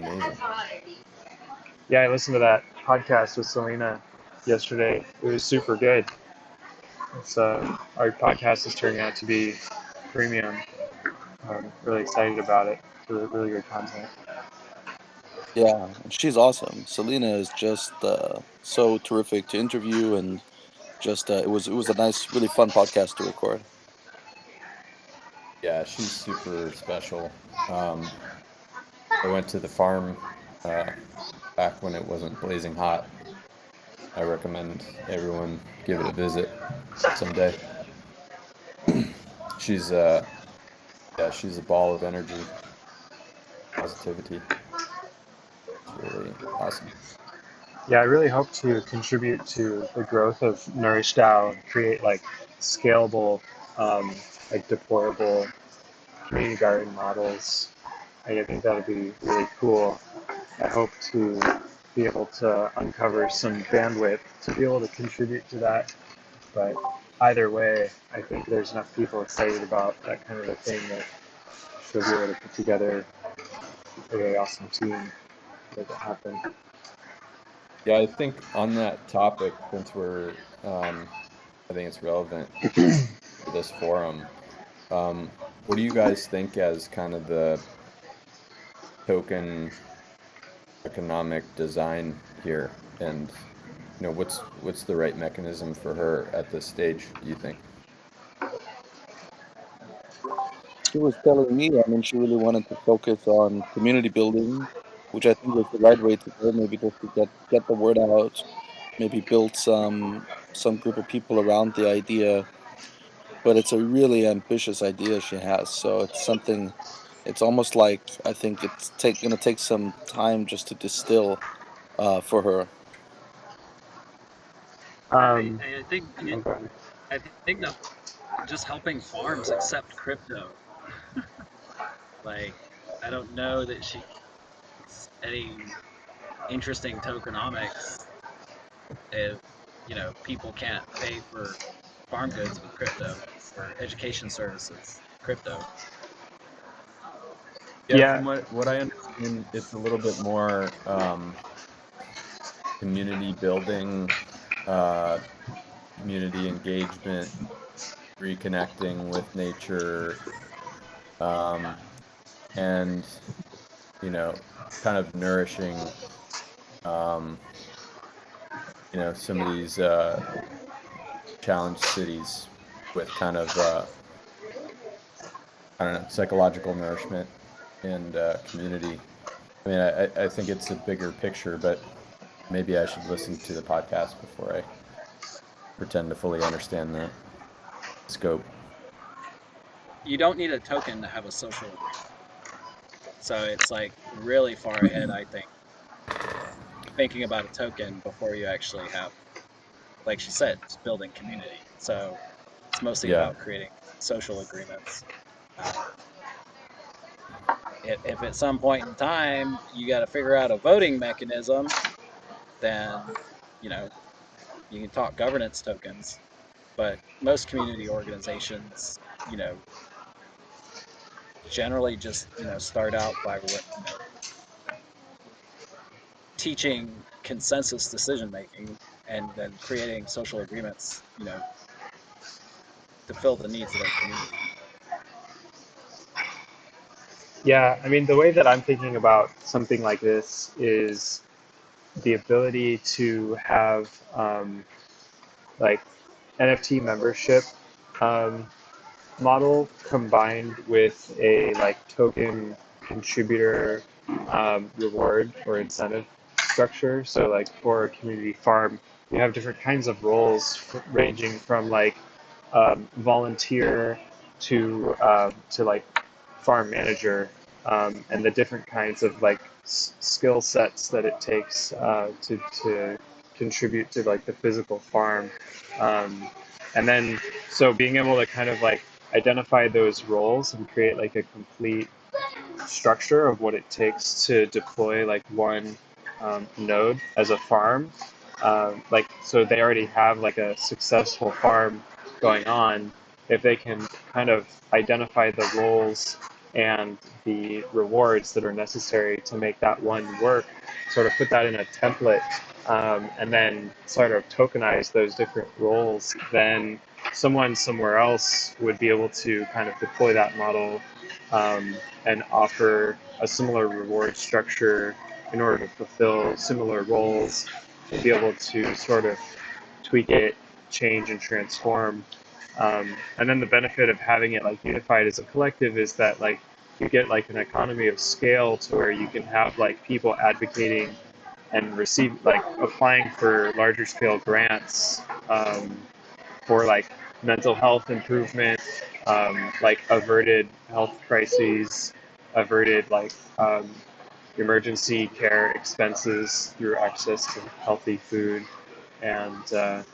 Amazing. Yeah, I listened to that podcast with Selena yesterday. It was super good. Our podcast is turning out to be premium. I'm really excited about it. It's really good content. Yeah, and she's awesome. Selena is just so terrific to interview, and just it was a nice, really fun podcast to record. Yeah, she's super special. I went to the farm uh, back when it wasn't blazing hot. I recommend everyone give it a visit someday. She's yeah, she's a ball of energy, positivity. It's really awesome. Yeah, I really hope to contribute to the growth of Nourish DAO and create like scalable, um, like deployable community garden models. I think that would be really cool. I hope to be able to uncover some bandwidth to be able to contribute to that. But either way, I think there's enough people excited about that kind of a thing that she'll be able to put together a really awesome team to make it happen. Yeah, I think on that topic, since I think it's relevant for this forum. What do you guys think as kind of the token economic design here? And what's the right mechanism for her at this stage, you think? She was telling me, I mean, she really wanted to focus on community building, which I think is the right way to go. Maybe just to get the word out, maybe build some group of people around the idea. But it's a really ambitious idea she has, so it's something. It's almost like I think it's gonna take some time just to distill for her. Um, I think okay. I think that just helping farms accept crypto. Like, I don't know that she's any interesting tokenomics if people can't pay for farm goods with crypto or education services crypto. Yeah, Yeah, from what I understand, it's a little bit more community building, uh, community engagement, reconnecting with nature, um, and you know, kind of nourishing um, some of these challenged cities with kind of I don't know, psychological nourishment and community. I mean, I think it's a bigger picture, but maybe I should listen to the podcast before I pretend to fully understand the scope. You don't need a token to have a social agreement. So it's like really far ahead, I think, thinking about a token before you actually have, like she said, it's building community. So it's mostly Yeah, about creating social agreements. Uh, if at some point in time you got to figure out a voting mechanism, then you know you can talk governance tokens. But most community organizations, you know, generally just start out by teaching consensus decision making and then creating social agreements, to fill the needs of their community. yeah. I mean, the way that I'm thinking about something like this is the ability to have like NFT membership um, model combined with a like token contributor reward or incentive structure. So like for a community farm, you have different kinds of roles ranging from like volunteer to like farm manager, and the different kinds of like skill sets that it takes to contribute to like the physical farm. Um, and then so being able to kind of like identify those roles and create like a complete structure of what it takes to deploy like one node as a farm. Like so they already have like a successful farm going on. If they can kind of identify the roles and the rewards that are necessary to make that one work, sort of put that in a template, and then sort of tokenize those different roles, then someone somewhere else would be able to kind of deploy that model, and offer a similar reward structure in order to fulfill similar roles, to be able to sort of tweak it, change, and transform. And then the benefit of having it like unified as a collective is that like you get like an economy of scale to where you can have like people advocating and receive like applying for larger scale grants, for like mental health improvement, like averted health crises, averted like emergency care expenses through access to healthy food, and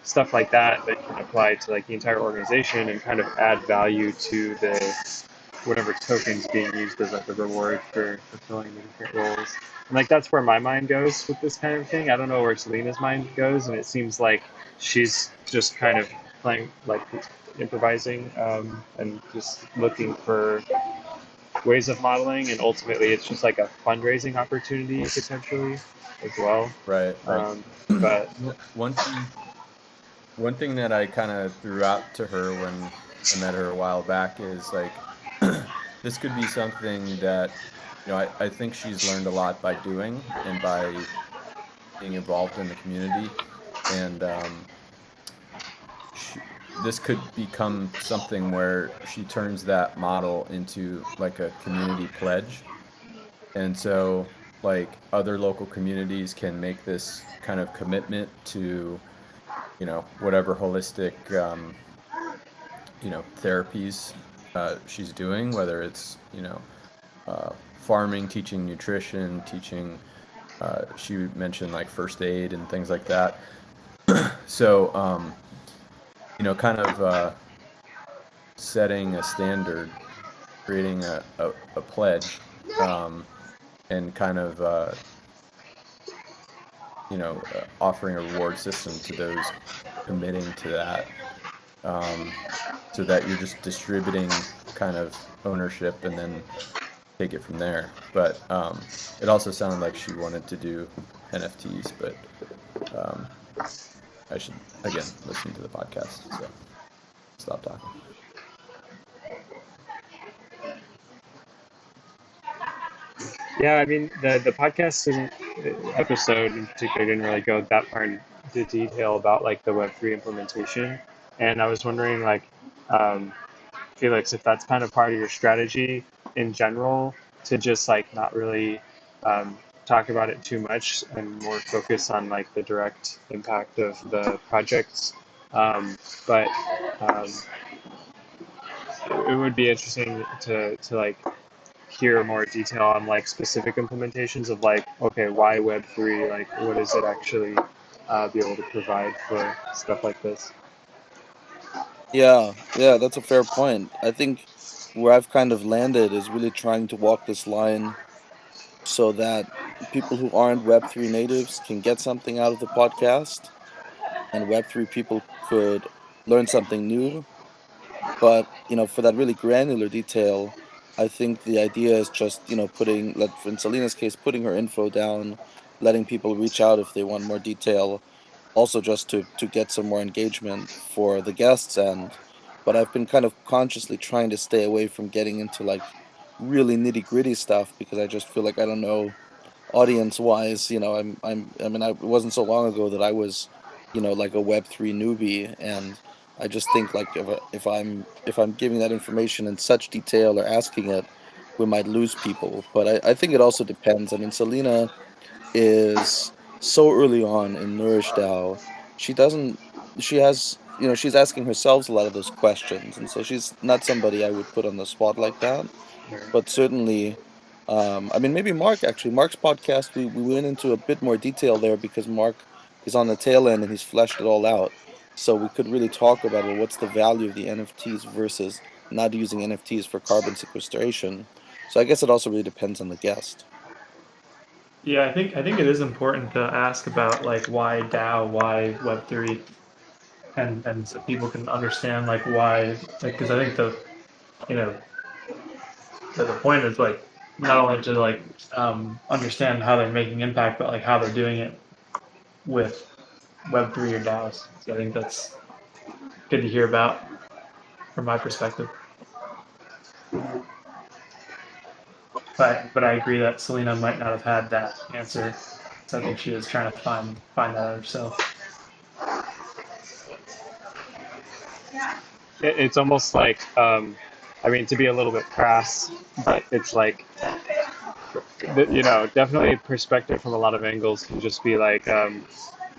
stuff like that that can apply to like the entire organization and kind of add value to the whatever tokens being used as like the reward for fulfilling the different roles. And like that's where my mind goes with this kind of thing. I don't know where Selena's mind goes, and it seems like she's just kind of playing like improvising, and just looking for ways of modeling, and ultimately it's just like a fundraising opportunity potentially as well. Right, right. But One thing that I kind of threw out to her when I met her a while back is like, this could be something that, I think she's learned a lot by doing and by being involved in the community. And this could become something where she turns that model into like a community pledge. And so like other local communities can make this kind of commitment to, whatever holistic, therapies she's doing, whether it's, farming, teaching nutrition, teaching, she mentioned like first aid and things like that. So, kind of setting a standard, creating a pledge, and kind of, offering a reward system to those committing to that, so that you're just distributing kind of ownership and then take it from there. But it also sounded like she wanted to do NFTs, but I should, again, listen to the podcast, so stop talking. yeah, I mean the podcast episode in particular didn't really go that far into detail about like the Web3 implementation, and I was wondering like, um, Felix, if that's kind of part of your strategy in general to just like not really, talk about it too much and more focus on like the direct impact of the projects. But it would be interesting to like hear more detail on like specific implementations of like, okay, why Web3? Like, what does it actually be able to provide for stuff like this? Yeah, that's a fair point. I think where I've kind of landed is really trying to walk this line so that people who aren't Web3 natives can get something out of the podcast, and Web3 people could learn something new. But, for that really granular detail, I think the idea is just, putting, like in Selena's case, putting her info down, letting people reach out if they want more detail, also just to get some more engagement for the guests end. But I've been kind of consciously trying to stay away from getting into like really nitty-gritty stuff because I just feel like I don't know audience wise, I mean, it wasn't so long ago that I was, like a Web3 newbie, and I just think like if I'm giving that information in such detail or asking it, we might lose people. But I think it also depends. I mean, Selena is so early on in Nourish DAO. She doesn't she has she's asking herself a lot of those questions, and so she's not somebody I would put on the spot like that. But certainly, I mean, maybe Mark's podcast, we went into a bit more detail there because Mark is on the tail end and he's fleshed it all out. So we could really talk about, well, what's the value of the NFTs versus not using NFTs for carbon sequestration. So I guess it also really depends on the guest. Yeah, I think it is important to ask about like why DAO, why Web3, and so people can understand like why, like because I think the you know the point is like not only to like understand how they're making impact, but like how they're doing it with Web3 or DAOs. So I think that's good to hear about from my perspective. But I agree that Selena might not have had that answer. So I think she was trying to find that herself. It's almost like, I mean, to be a little bit crass, but it's like, definitely perspective from a lot of angles can just be like, oh,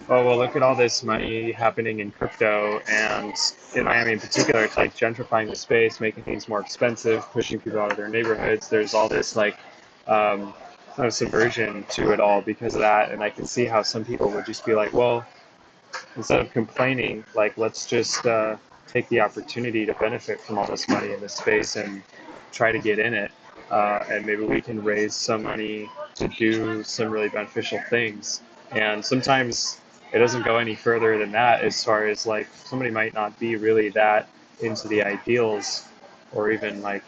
well, look at all this money happening in crypto. And in Miami in particular, it's like gentrifying the space, making things more expensive, pushing people out of their neighborhoods. There's all this like kind of subversion to it all because of that. And I can see how some people would just be like, well, instead of complaining, like, let's just take the opportunity to benefit from all this money in this space and try to get in it. And maybe we can raise some money to do some really beneficial things. And sometimes it doesn't go any further than that, as far as like somebody might not be really that into the ideals or even like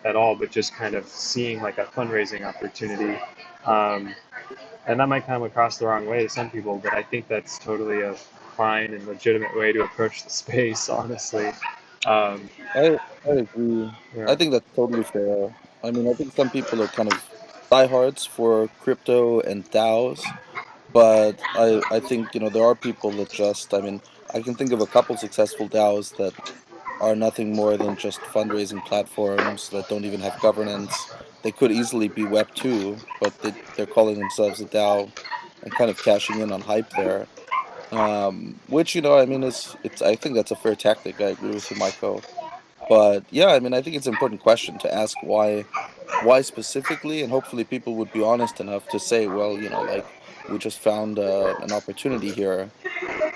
at all, but just kind of seeing like a fundraising opportunity. Um, and that might come across the wrong way to some people, but I think that's totally a fine and legitimate way to approach the space, honestly. Um, I agree. I yeah. think that's totally fair. I mean, I think some people are kind of diehards for crypto and DAOs, but I think, there are people that just, I mean, I can think of a couple successful DAOs that are nothing more than just fundraising platforms that don't even have governance. They could easily be Web 2, but they're calling themselves a DAO and kind of cashing in on hype there. Which, I mean, it's I think that's a fair tactic. I agree with you, Michael. But yeah, I mean, I think it's an important question to ask why specifically, and hopefully people would be honest enough to say, well, like we just found an opportunity here.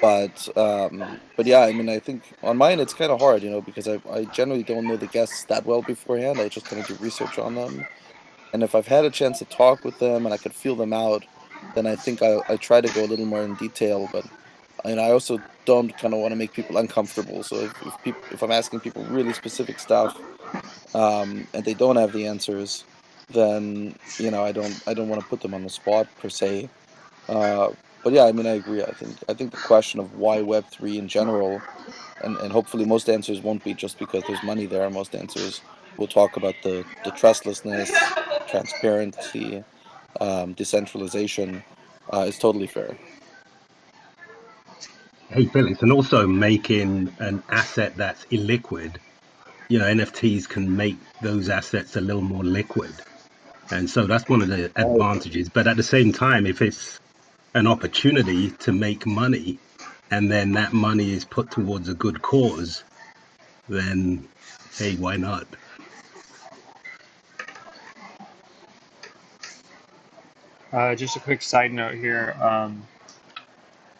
But yeah, I mean, I think on mine it's kind of hard, because I generally don't know the guests that well beforehand. I just kind of do research on them, and if I've had a chance to talk with them and I could feel them out, then I think I try to go a little more in detail. But and I also don't kind of want to make people uncomfortable. So if I'm asking people really specific stuff, and they don't have the answers, then I don't want to put them on the spot per se. Uh, but yeah, I mean, I agree. I think the question of why Web3 in general, and hopefully most answers won't be just because there's money there. Most answers will talk about the trustlessness, transparency, decentralization, is totally fair. Hey, Felix, and also making an asset that's illiquid. NFTs can make those assets a little more liquid. And so that's one of the Uh, advantages. But at the same time, if it's an opportunity to make money and then that money is put towards a good cause, then hey, why not? Just a quick side note here.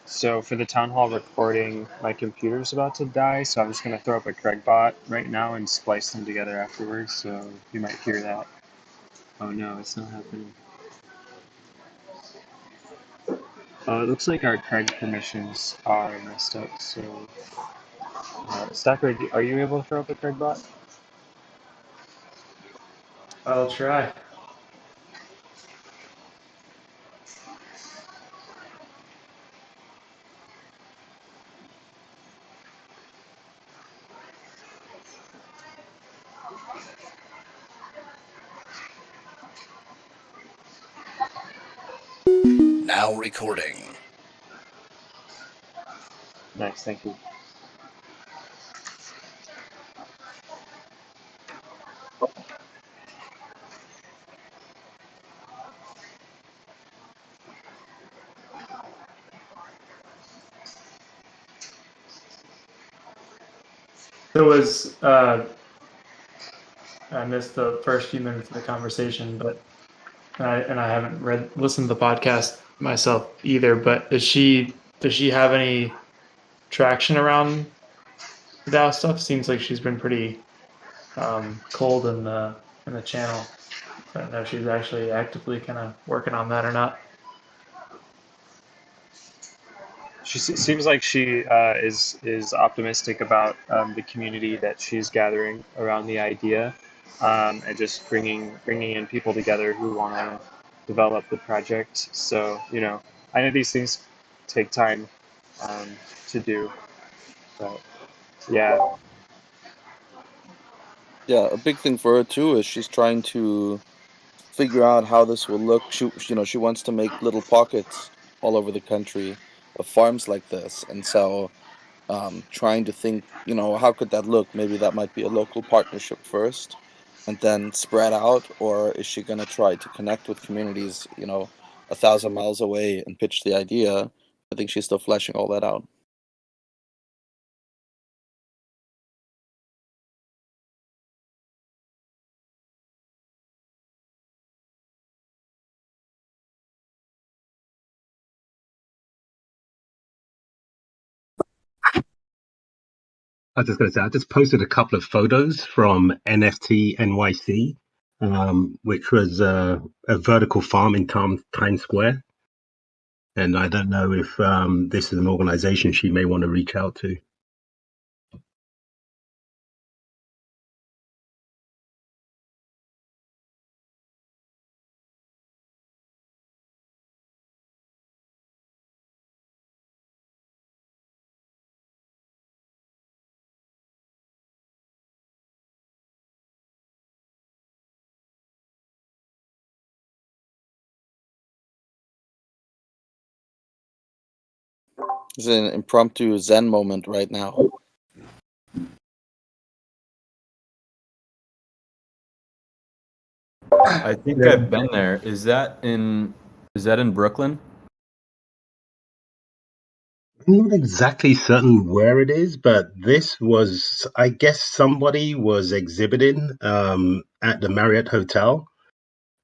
So for the town hall recording, my computer's about to die, so I'm just gonna throw up a Craig bot right now and splice them together afterwards. So you might hear that. Oh no, it's not happening. It looks like our Craig permissions are messed up. So Stacker, are you able to throw up a Craig bot? I'll try. Now recording. Nice, thank you. There was I missed the first few minutes of the conversation, but I haven't listened to the podcast myself either. But does she have any traction around the DAO stuff? Seems like she's been pretty cold in the channel. So I don't know if she's actually actively kind of working on that or not. She seems like she is optimistic about the community that she's gathering around the idea. and just bringing in people together who want to develop the project. So I know these things take time to do, but yeah. Yeah, a big thing for her too is she's trying to figure out how this will look. She wants to make little pockets all over the country of farms like this, and so trying to think, how could that look? Maybe that might be a local partnership first, and then spread out, or is she going to try to connect with communities, 1,000 miles away and pitch the idea? I think she's still fleshing all that out. I was just going to say, I just posted a couple of photos from NFT NYC, which was a vertical farm in Times Square. And I don't know if this is an organization she may want to reach out to. It's an impromptu Zen moment right now. I think I've been there. Is that in Brooklyn? I'm not exactly certain where it is, but this was, I guess, somebody was exhibiting at the Marriott Hotel,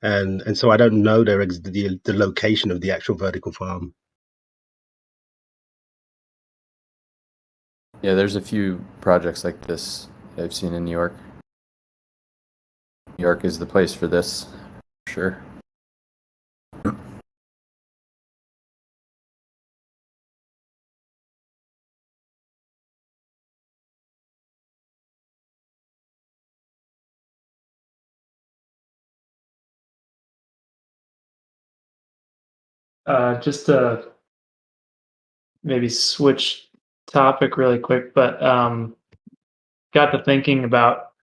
and so I don't know the location of the actual vertical farm. Yeah, there's a few projects like this I've seen in New York. New York is the place for this, for sure. Just to maybe switch topic really quick, but got to thinking about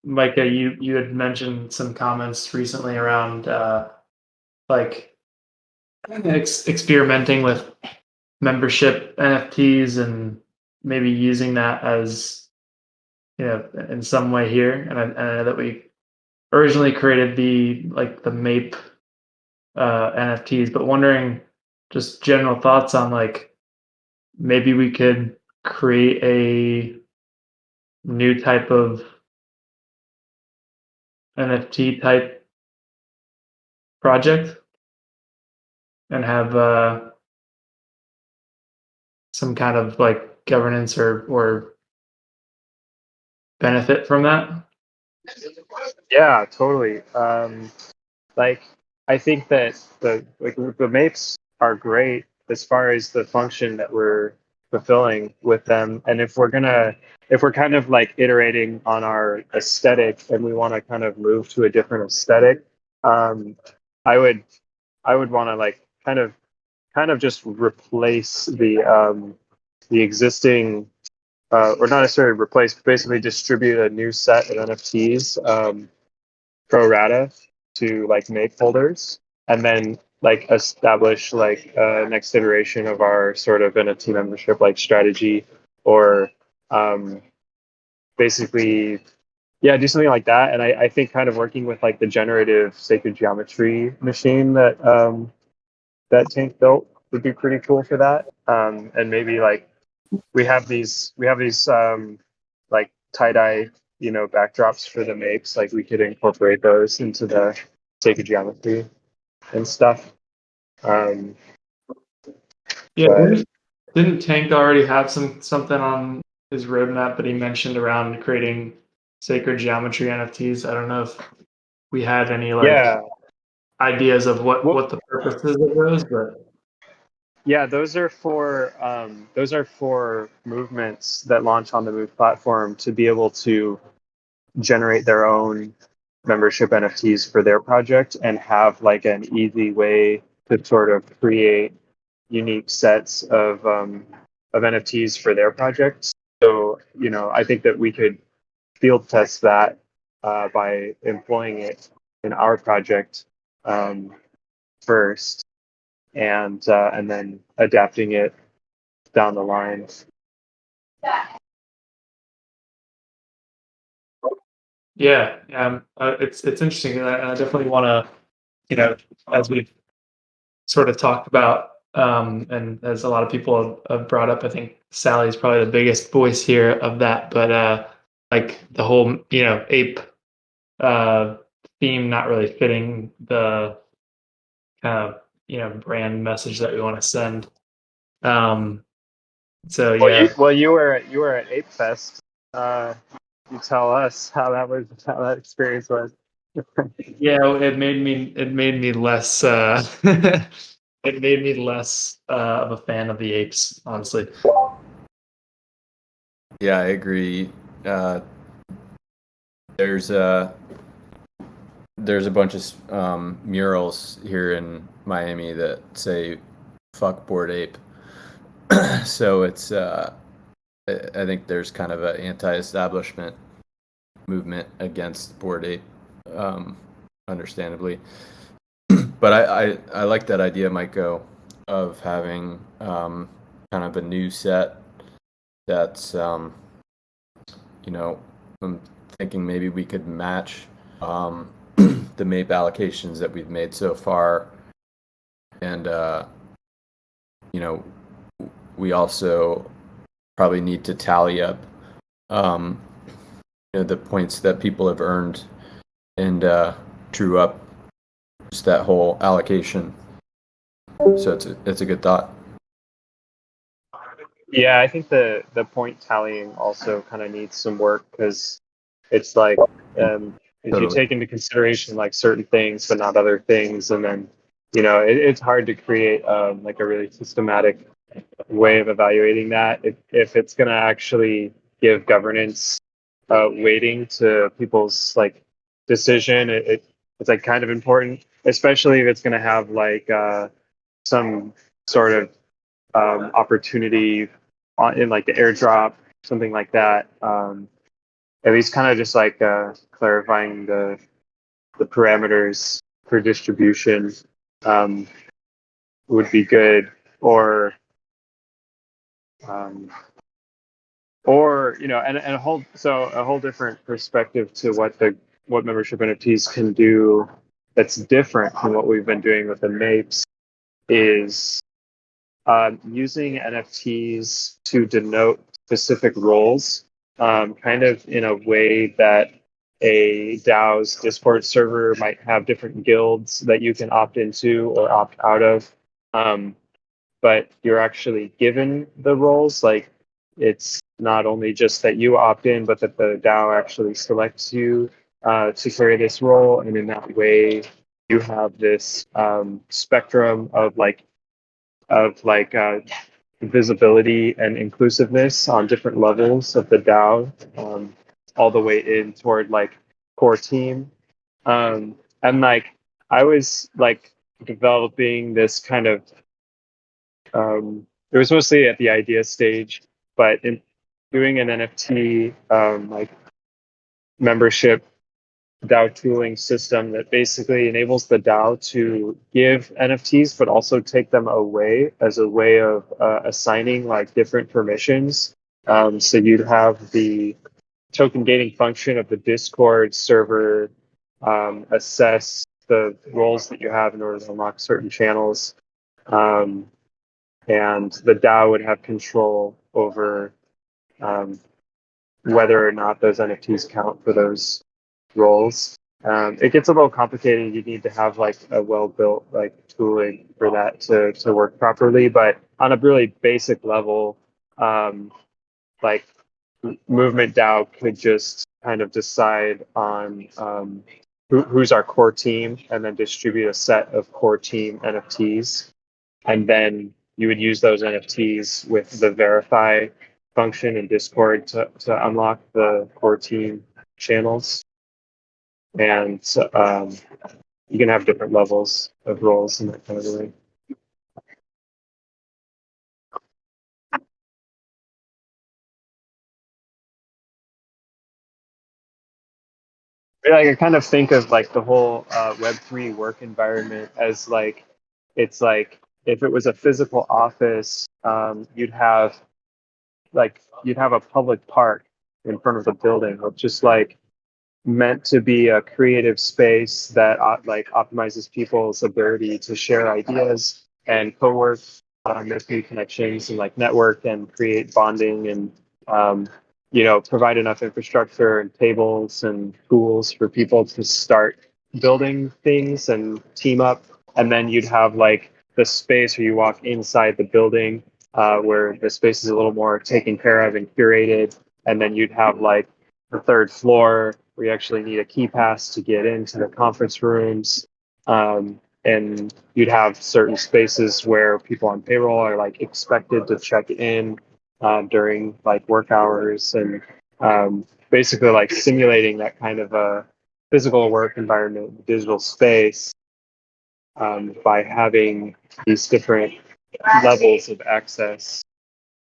Micah. You had mentioned some comments recently around like experimenting with membership NFTs and maybe using that as in some way here. And I know that we originally created the MAPE NFTs, but wondering just general thoughts on like maybe we could create a new type of NFT type project and have some kind of like governance or benefit from that. Yeah, totally. Like, I think that the mapes are great as far as the function that we're fulfilling with them. And if we're kind of like iterating on our aesthetic and we want to kind of move to a different aesthetic, I would want to like kind of just replace the existing or not necessarily replace, but basically distribute a new set of NFTs pro rata to like make holders, and then like establish like next iteration of our sort of NFT membership like strategy, or basically do something like that. And I think kind of working with like the generative sacred geometry machine that that Tank built would be pretty cool for that. And maybe like we have these like tie-dye backdrops for the mapes, like we could incorporate those into the sacred geometry and stuff. Yeah, But didn't Tank already have something on his roadmap that he mentioned around creating sacred geometry NFTs? I don't know if we had any like yeah, ideas of well, what the purposes of those, but yeah, those are for movements that launch on the Move platform to be able to generate their own membership NFTs for their project and have like an easy way to sort of create unique sets of NFTs for their projects. So, I think that we could field test that by employing it in our project first, and then adapting it down the line. Yeah, it's interesting. And I definitely want to, as we've sort of talked about, and as a lot of people have brought up, I think Sally's probably the biggest voice here of that. But like the whole, ape theme not really fitting the kind of brand message that we want to send. So yeah. Well, you were at Ape Fest. You tell us how that experience was. Yeah, it made me less it made me less of a fan of the apes, honestly. Yeah, I agree. There's a bunch of murals here in Miami that say "fuck Bored Ape," so it's I think there's kind of an anti-establishment movement against Bored Ape, understandably. But I like that idea, Maiko, of having kind of a new set that's I'm thinking maybe we could match the MAPE allocations that we've made so far, and we also probably need to tally up the points that people have earned and true up just that whole allocation. So it's a good thought. Yeah, I think the point tallying also kind of needs some work, because it's like if you take into consideration like certain things but not other things, and then it's hard to create like a really systematic way of evaluating that if it's going to actually give governance weighting to people's like decision. It's like kind of important, especially if it's going to have like some sort of opportunity in like the airdrop, something like that. At least kind of just like clarifying the parameters for distribution would be good, or and a whole different perspective to what membership NFTs can do that's different from what we've been doing with the mAPEs is using NFTs to denote specific roles, kind of in a way that a DAO's Discord server might have different guilds that you can opt into or opt out of. But you're actually given the roles. Like, it's not only just that you opt in, but that the DAO actually selects you to carry this role. And in that way, you have this spectrum of visibility and inclusiveness on different levels of the DAO, all the way in toward like core team. And like I was like developing this kind of it was mostly at the idea stage, but in doing an NFT like membership DAO tooling system that basically enables the DAO to give NFTs, but also take them away as a way of assigning like different permissions. So you'd have the token gating function of the Discord server assess the roles that you have in order to unlock certain channels. And the DAO would have control over whether or not those NFTs count for those roles. It gets a little complicated. You need to have like a well-built like tooling for that to work properly. But on a really basic level, like Movement DAO could just kind of decide on who's our core team, and then distribute a set of core team NFTs, and then you would use those NFTs with the verify function in Discord to unlock the core team channels, and you can have different levels of roles in that kind of way. I kind of think of like the whole Web3 work environment as like, it's like if it was a physical office, you'd have a public park in front of the building, which is like meant to be a creative space that like optimizes people's ability to share ideas and co-work, make new connections and like network and create bonding and provide enough infrastructure and tables and tools for people to start building things and team up. And then you'd have like the space where you walk inside the building, where the space is a little more taken care of and curated. And then you'd have like the third floor where you actually need a key pass to get into the conference rooms. And you'd have certain spaces where people on payroll are like expected to check in during like work hours, and basically like simulating that kind of a physical work environment, digital space, by having these different levels of access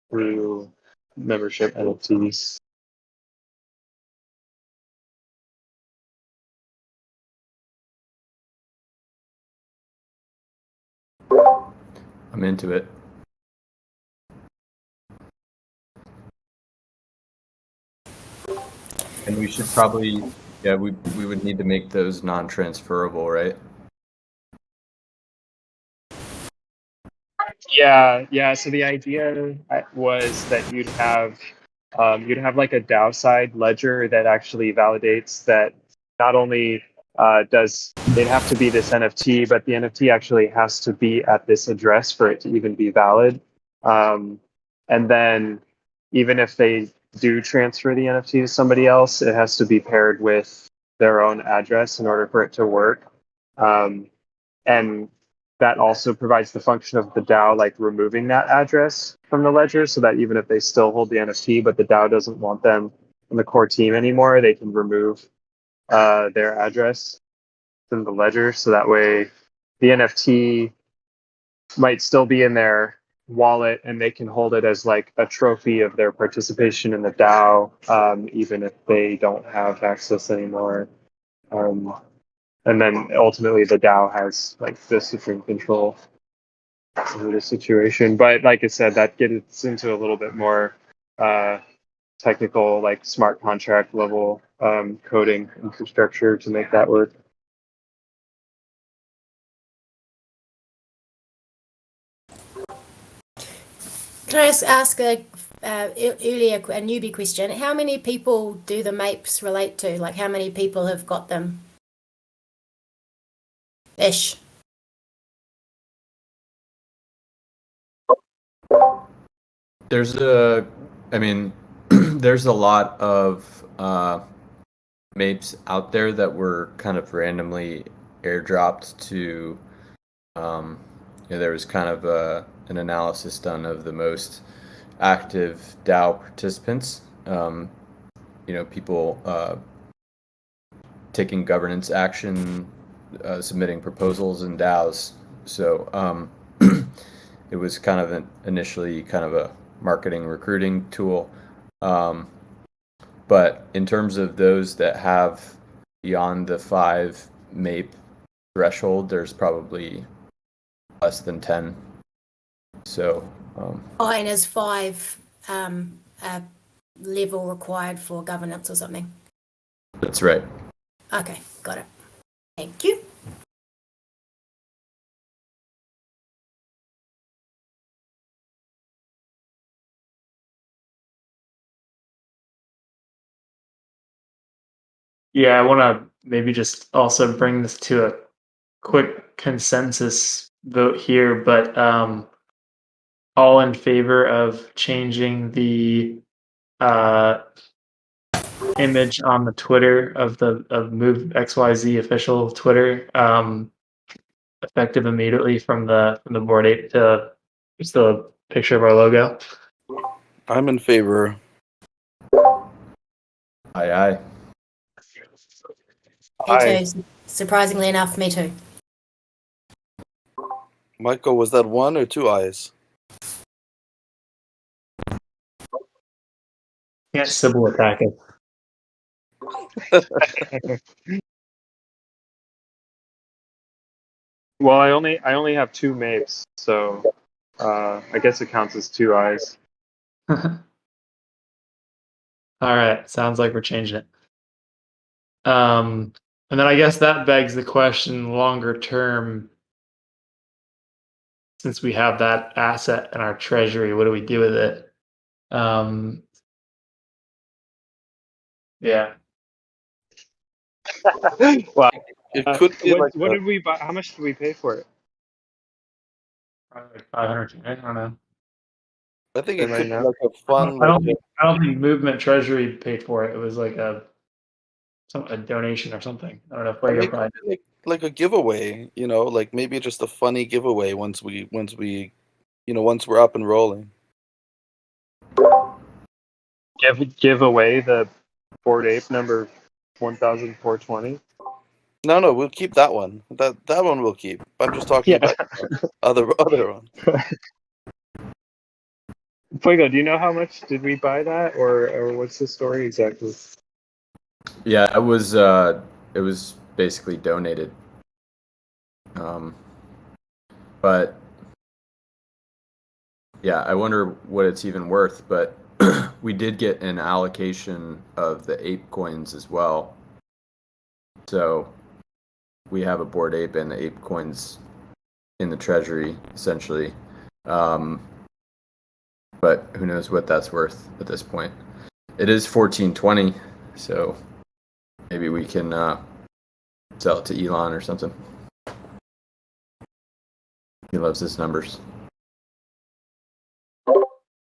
through membership NFTs. I'm into it. And we should probably, we would need to make those non-transferable, right? Yeah. So the idea was that you'd have like a DAO side ledger that actually validates that not only does it have to be this NFT, but the NFT actually has to be at this address for it to even be valid. And then even if they do transfer the NFT to somebody else, it has to be paired with their own address in order for it to work. And that also provides the function of the DAO like removing that address from the ledger, so that even if they still hold the NFT, but the DAO doesn't want them in the core team anymore, they can remove their address from the ledger. So that way the NFT might still be in their wallet and they can hold it as like a trophy of their participation in the DAO, even if they don't have access anymore. And then ultimately the DAO has like the supreme control over the situation. But like I said, that gets into a little bit more technical, like smart contract level coding infrastructure to make that work. Can I ask a newbie question? How many people do the mapes relate to? Like, how many people have got them? Ish. There's there's a lot of mapes out there that were kind of randomly airdropped to. There was kind of an analysis done of the most active DAO participants. People taking governance action, submitting proposals in DAOs. So it was kind of initially kind of a marketing recruiting tool. But in terms of those that have beyond the 5 MAPE threshold, there's probably less than 10. So And is 5 a level required for governance or something? That's right. Okay, got it. Thank you. Yeah, I want to maybe just also bring this to a quick consensus vote here, but all in favor of changing the image on the Twitter of Move XYZ official Twitter, effective immediately from the Bored Ape to just a picture of our logo. I'm in favor. Aye. Me too. Surprisingly enough, me too. Michael, was that 1 or 2 eyes? Can't Sybil attack it. Well, I only have 2 mapes, so I guess it counts as 2 eyes. All right, sounds like we're changing it. And then I guess that begs the question longer term, since we have that asset in our treasury, what do we do with it? Yeah. Wow. It could be What like what did we buy? How much did we pay for it? Probably like 500. I don't know. I think Right it could be now? like a fun I like don't think Movement Treasury paid for it. It was like a donation or something. I don't know if I mean, Fuego it could probably. be like a giveaway, like maybe just a funny giveaway once we once we're up and rolling. Give away the Bored Ape number 1420. No, we'll keep that one. That one we'll keep. I'm just talking Yeah. about other one. Fuego, do you know how much did we buy that, or what's the story exactly? Yeah, it was basically donated. But yeah, I wonder what it's even worth, but we did get an allocation of the ape coins as well. So we have a Bored Ape and the ape coins in the treasury, essentially. But who knows what that's worth at this point. It is 1420, so maybe we can sell it to Elon or something. He loves his numbers.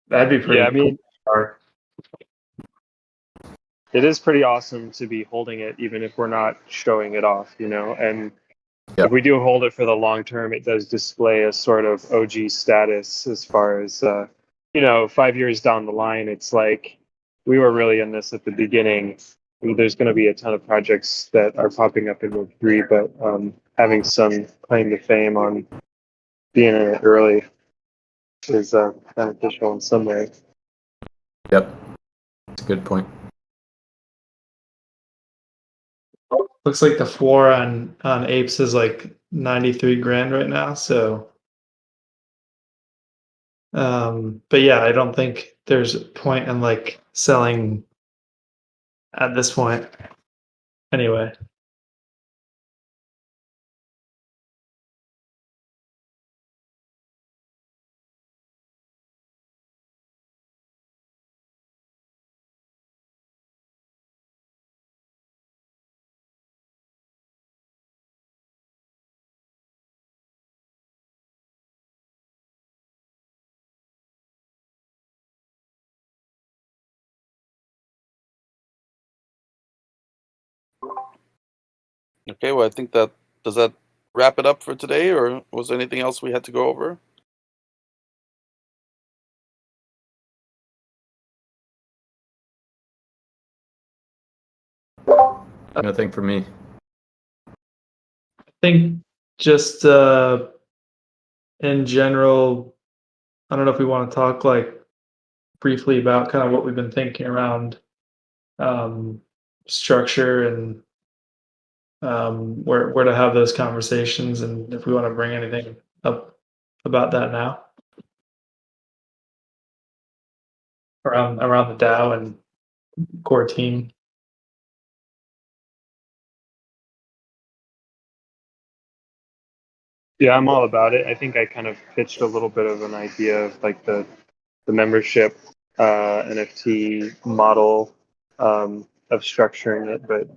That'd be pretty. Yeah, I mean, cool. it is pretty awesome to be holding it, even if we're not showing it off, And Yep. if we do hold it for the long term, it does display a sort of OG status as far as 5 years down the line. It's like we were really in this at the beginning. There's going to be a ton of projects that are popping up in Web3, but having some claim to fame on being in it early is beneficial in some way. Yep. That's a good point. Looks like the floor on apes is like 93 grand right now. So, but yeah, I don't think there's a point in like selling at this point. Anyway. Okay, well, I think does that wrap it up for today, or was there anything else we had to go over? Nothing for me. I think just in general, I don't know if we want to talk like briefly about kind of what we've been thinking around structure and where to have those conversations, and if we want to bring anything up about that now around the DAO and core team. Yeah, I'm all about it. I think I kind of pitched a little bit of an idea of like the membership NFT model of structuring it, but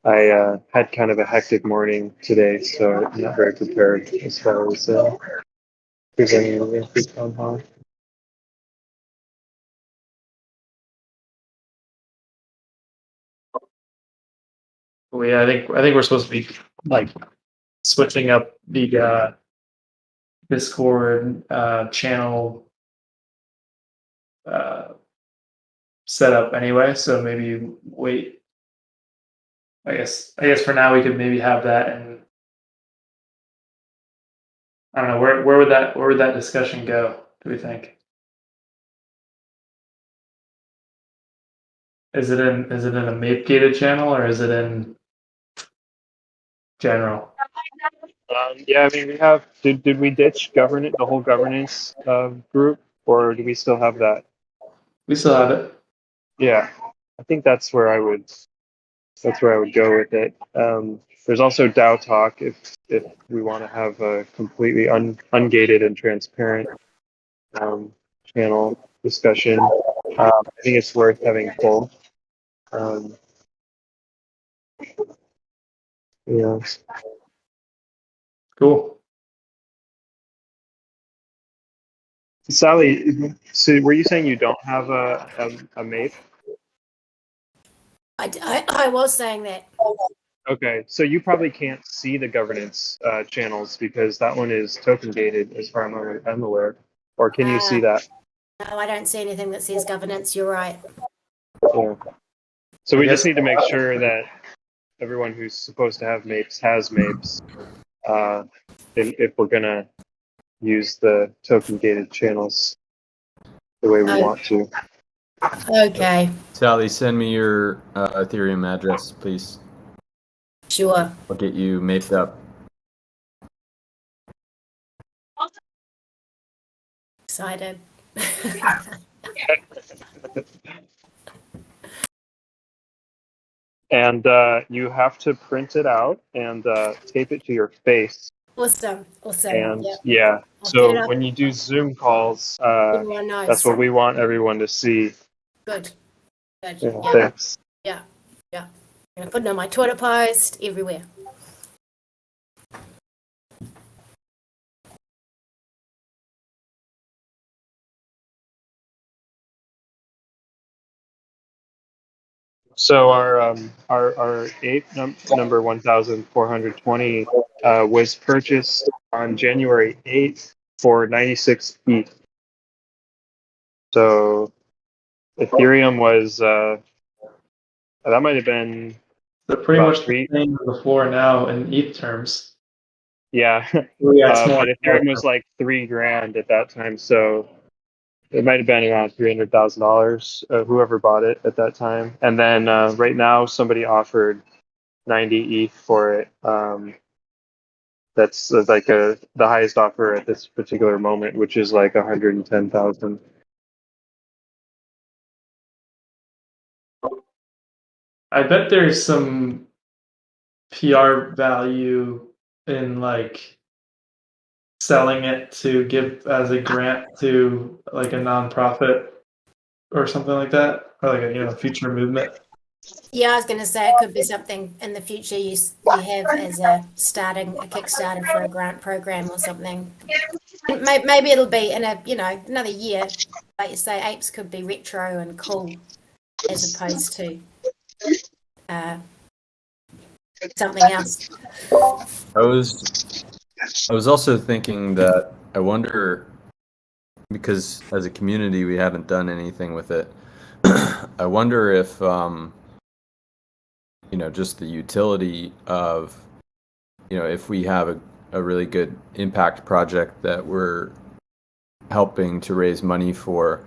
I had kind of a hectic morning today, so I'm not very prepared as far as presenting the town hall. I think we're supposed to be like switching up the Discord channel setup anyway. So maybe wait I guess for now we could maybe have that, and I don't know where would that discussion go? Do we think? Is it in a MAPE gated channel, or is it in general? Yeah, I mean, we have. Did we ditch governance, the whole governance group, or do we still have that? We still have it. Yeah, I think that's where I would. That's where I would go with it. There's also DAO Talk if we want to have a completely ungated and transparent channel discussion. I think it's worth having both. Yeah. Cool. Sally, so were you saying you don't have a MAPE? I was saying that. Okay, so you probably can't see the governance channels because that one is token gated, as far as I'm aware. Or can you see that? No, I don't see anything that says governance. You're right. Yeah. So we just need to make sure that everyone who's supposed to have MAPEs has MAPEs. If we're gonna use the token gated channels the way we want to. Okay, Sally, send me your Ethereum address, please. sure. I'll get you maped up. Excited. And you have to print it out and tape it to your face. Awesome. And Yep. yeah, I'll put it so up. when you do Zoom calls, Everyone knows. that's what we want everyone to see. Good. Yeah, Yeah. thanks. Yeah. I'm gonna put it on my Twitter post everywhere. So our ape number 1420 was purchased on January 8th for 96 ETH. So Ethereum was that might have been They're pretty about much the same as before now in ETH terms. yeah. It's more. But Ethereum was like $3,000 at that time, so it might have been around $300,000. Whoever bought it at that time, and then right now somebody offered 90 ETH for it. That's like the highest offer at this particular moment, which is like 110,000. I bet there's some PR value in like selling it to give as a grant to like a nonprofit or something like that, or like a future movement. Yeah, I was gonna say it could be something in the future you have as a kickstarting for a grant program or something. Maybe it'll be in another year. Like you say, apes could be retro and cool as opposed to something else. I was also thinking that I wonder, because as a community we haven't done anything with it. I wonder if just the utility of if we have a really good impact project that we're helping to raise money for,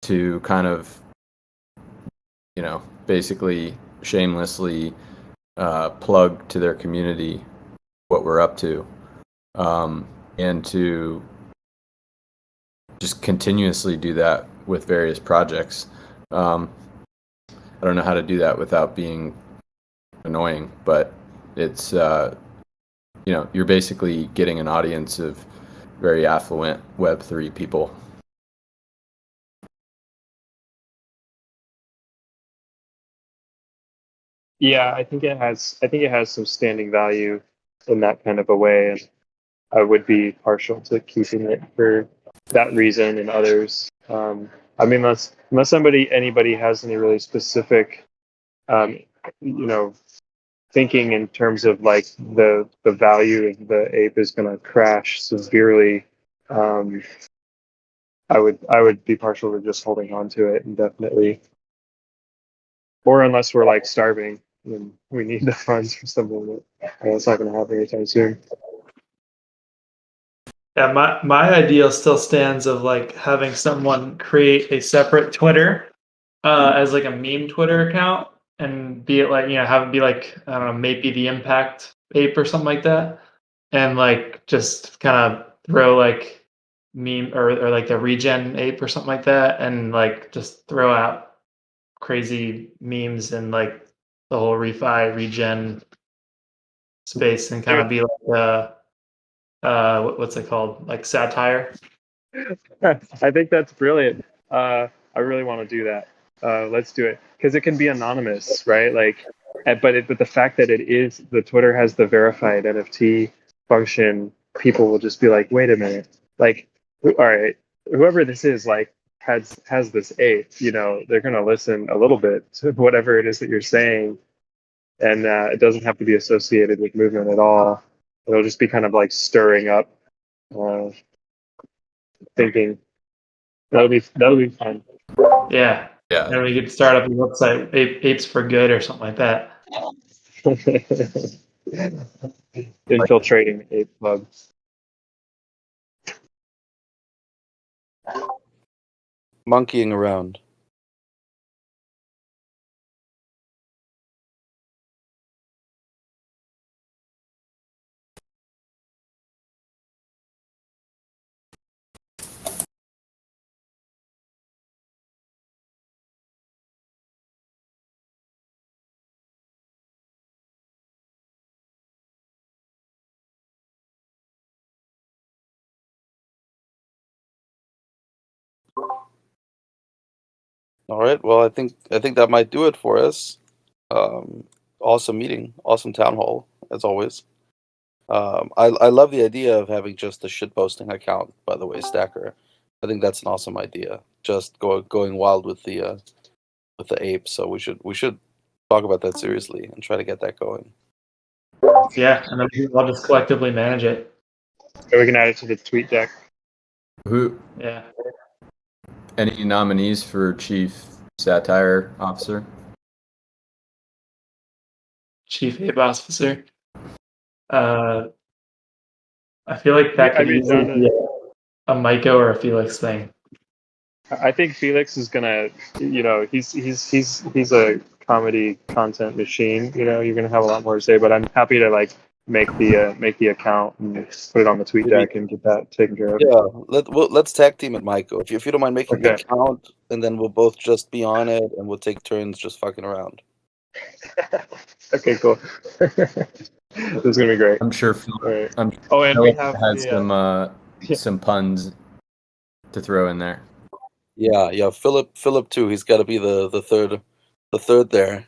to kind of basically shamelessly plug to their community what we're up to, and to just continuously do that with various projects. I don't know how to do that without being annoying, but it's you're basically getting an audience of very affluent Web3 people. Yeah, I think it has some standing value in that kind of a way, and I would be partial to keeping it for that reason and others. I mean, unless anybody has any really specific, um, thinking in terms of like the value of the ape is going to crash severely. I would be partial to just holding on to it indefinitely, or unless we're like starving, and we need the funds for something that it's not going to happen anytime soon. Yeah, my ideal still stands of like having someone create a separate Twitter as like a meme Twitter account and be it like, have it be like, I don't know, maybe the impact ape or something like that. And like just kind of throw like meme or like the regen ape or something like that and like just throw out crazy memes and like the whole refi regen space and kind of be like what's it called? Like satire. I think that's brilliant. I really want to do that. Let's do it because it can be anonymous, right? Like, but the fact that it is the Twitter has the verified NFT function, people will just be like, wait a minute, like, all right, whoever this is, like, has this ape, they're gonna listen a little bit to whatever it is that you're saying, and it doesn't have to be associated with movement at all. It'll just be kind of like stirring up uh, thinking. That'll be fun. Yeah. Yeah. And we could start up a website, Apes for Good or something like that. Infiltrating ape clubs. Monkeying around. All right. Well, I think that might do it for us. Awesome meeting, awesome town hall as always. I love the idea of having just a shitposting account. By the way, Stacker, I think that's an awesome idea. Just going wild with the apes. So we should talk about that seriously and try to get that going. Yeah, and then we'll just collectively manage it. So we can add it to the tweet deck. Who? Yeah. Any nominees for chief satire officer? Chief Ape Officer. I feel like that could easily be a Maiko or a Felix thing. I think Felix is gonna, he's a comedy content machine. You're gonna have a lot more to say, but I'm happy to like make the account and put it on the tweet deck and get that taken care of. Yeah, let's tag team it, Maiko. If you don't mind making the Okay. account, and then we'll both just be on it, and we'll take turns just fucking around. Okay, cool. This is gonna be great. I'm sure. Right. I'm sure Oh, and we Philip have has some puns to throw in there. Yeah. Philip too. He's got to be the third there.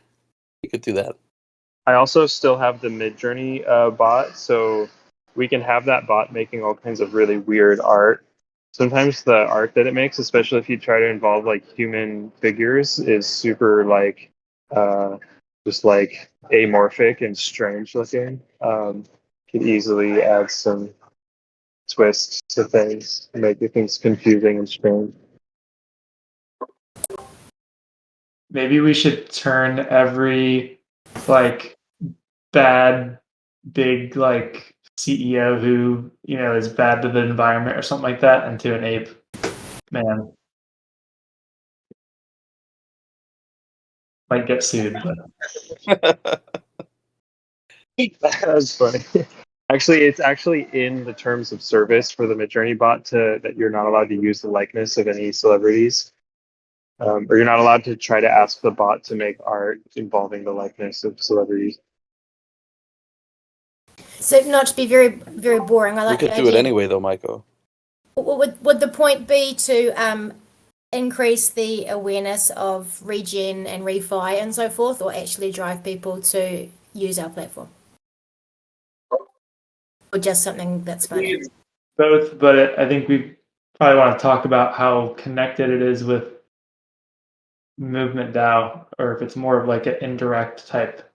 He could do that. I also still have the Midjourney bot, so we can have that bot making all kinds of really weird art. Sometimes the art that it makes, especially if you try to involve like human figures, is super like just like amorphic and strange looking. Could easily add some twists to things, make things confusing and strange. Maybe we should turn every like bad big like CEO who is bad to the environment or something like that into an ape man. Might get sued, but That's funny. Actually, it's actually in the terms of service for the Midjourney bot that you're not allowed to use the likeness of any celebrities, or you're not allowed to try to ask the bot to make art involving the likeness of celebrities. So not to be very, very boring, I We like could the do it idea. anyway, though, Maiko. Would the point be to increase the awareness of regen and refi and so forth, or actually drive people to use our platform? Or just something that's funny? both. But I think we probably want to talk about how connected it is with Movement DAO, or if it's more of like an indirect type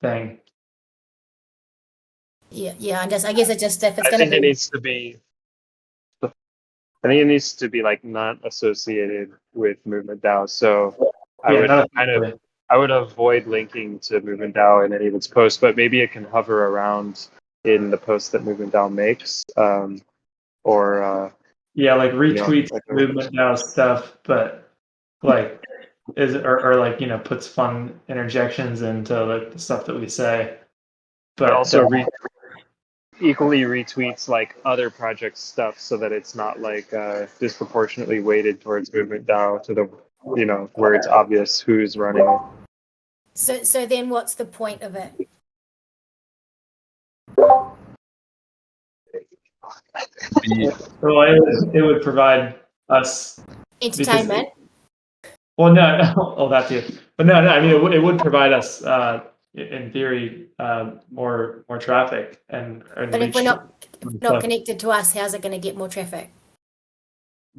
thing. Yeah. I guess it just if it's I going to think it be. needs to be. I think it needs to be like not associated with Movement DAO. So I Yeah, would not kind of officially. I would avoid linking to Movement DAO in any of its posts, but maybe it can hover around in the posts that Movement DAO makes, or Yeah, like retweets like movement now stuff, but like or like puts fun interjections into like the stuff that we say. but But also equally retweets like other projects stuff so that it's not like disproportionately weighted towards Movement DAO to the where it's obvious who's running it. So then what's the point of it? well, it would provide us Entertainment. well, no, oh, that too. But no, I mean, it would provide us, in theory, more traffic and But if reach we're not stuff. connected to us, how's it going to get more traffic?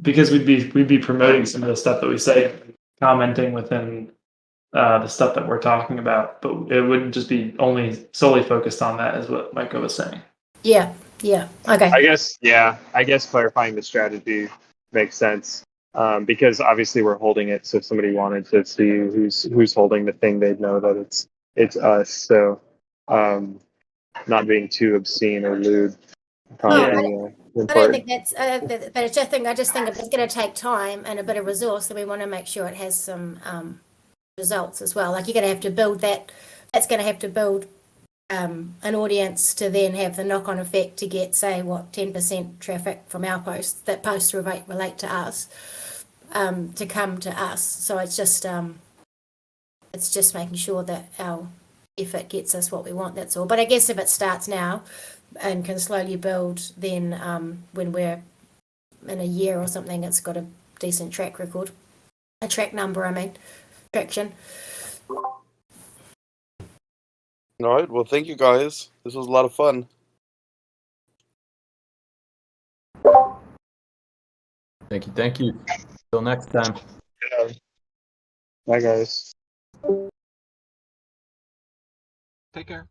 Because we'd be promoting some of the stuff that we say, commenting within the stuff that we're talking about. But it wouldn't just be only solely focused on that, is what Micah was saying. Yeah. Okay. I guess clarifying the strategy makes sense, because obviously we're holding it. So if somebody wanted to see who's holding the thing, they'd know that it's us. So not being too obscene or lewd probably I don't think that's. But I just think if it's going to take time and a bit of resource, then we want to make sure it has some results as well. Like you're going to have to build that. That's going to have to build an audience to then have the knock-on effect to get, say, 10% traffic from our posts. That posts relate to us, to come to us. So it's just making sure that our effort gets us what we want. That's all. But I guess if it starts now and can slowly build, then when we're in a year or something, it's got a decent track record, a track number. I mean, traction. All right. Well, thank you guys. This was a lot of fun. Thank you. Till next time. Bye, guys. Take care.